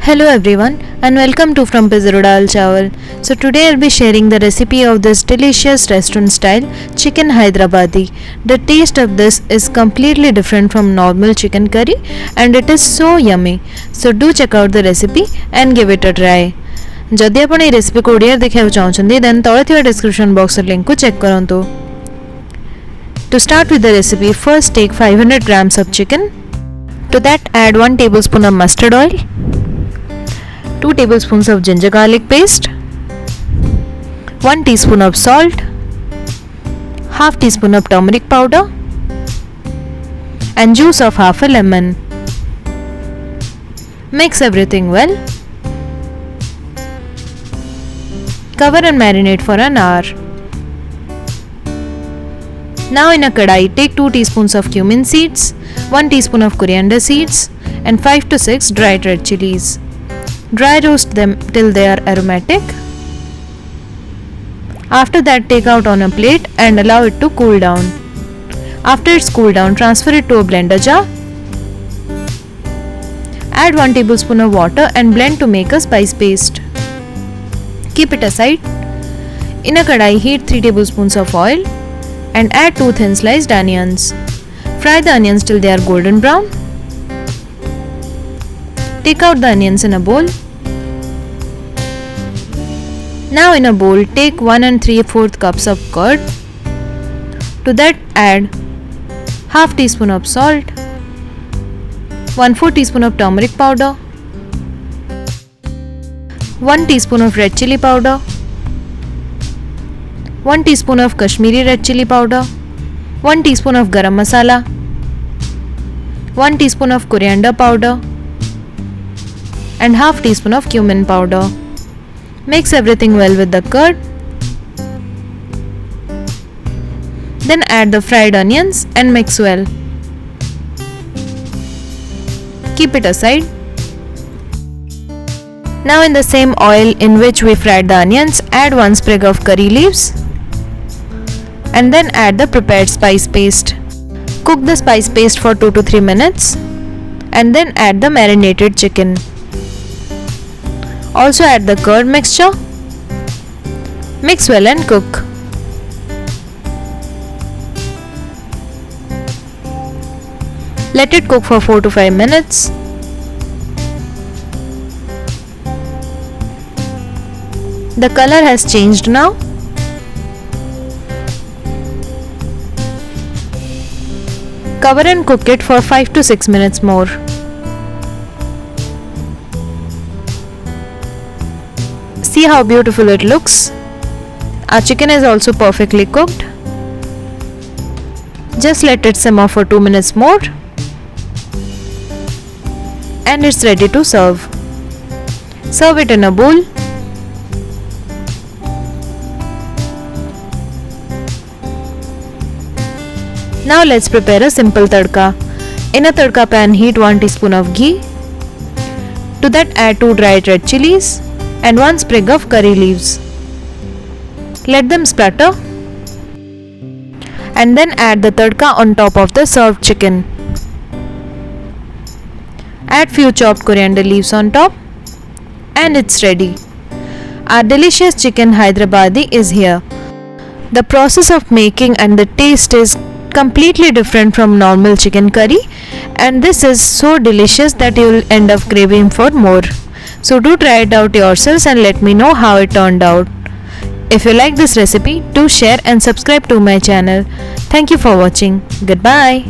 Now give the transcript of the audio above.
Hello everyone and welcome to From Pizza Dal Chawal. So today I'll be sharing the recipe of this delicious restaurant style chicken Hyderabadi. The taste of this is completely different from normal chicken curry and it is so yummy. So do check out the recipe and give it a try. जदि आपण ए recipe को Odia देखिବାକୁ चाहुछन्ती then तळे थिबा description box link को check करंतु. To start with the recipe, first take 500 grams of chicken. To that add 1 tablespoon of mustard oil, 2 tablespoons of ginger garlic paste, 1 teaspoon of salt, half teaspoon of turmeric powder and juice of half a lemon. Mix everything well. Cover and marinate for an hour. Now in a kadai take 2 teaspoons of cumin seeds, 1 teaspoon of coriander seeds and 5 to 6 dried red chillies. Dry roast them till they are aromatic. After that take out on a plate and allow it to cool down. After it's cooled down, transfer it to a blender jar. Add 1 tablespoon of water and blend to make a spice paste. Keep it aside. In a kadai heat 3 tablespoons of oil and add 2 thin sliced onions. Fry the onions till they are golden brown. Take out the onions in a bowl. Now in a bowl take 1 3/4 cups of curd. To that add half teaspoon of salt, 1/4 teaspoon of turmeric powder, 1 teaspoon of red chilli powder, 1 teaspoon of Kashmiri Red Chilly powder, 1 teaspoon of Garam Masala, 1 teaspoon of Coriander powder and half teaspoon of Cumin powder. Mix everything well with the curd. Then add the fried onions and mix well. Keep it aside. Now in the same oil in which we fried the onions, add 1 sprig of curry leaves and then add the prepared spice paste. Cook the spice paste for 2 to 3 minutes and then add the marinated chicken. Also add the curd mixture. Mix well and cook. Let it cook for 4 to 5 minutes. The color has changed now. Cover and cook it for 5 to 6 minutes more. See how beautiful it looks. Our chicken is also perfectly cooked. Just let it simmer for 2 minutes more. And it's ready to serve. Serve it in a bowl. Now let's prepare a simple tadka. In a tadka pan heat 1 teaspoon of ghee. To that add 2 dried red chillies and 1 sprig of curry leaves. Let them splutter and then add the tadka on top of the served chicken. Add few chopped coriander leaves on top and it's ready. Our delicious chicken Hyderabadi is here. The process of making and the taste is completely different from normal chicken curry and this is so delicious that you will end up craving for more. So do try it out yourselves and let me know how it turned out. If you like this recipe, do share and subscribe to my channel. Thank you for watching. Goodbye.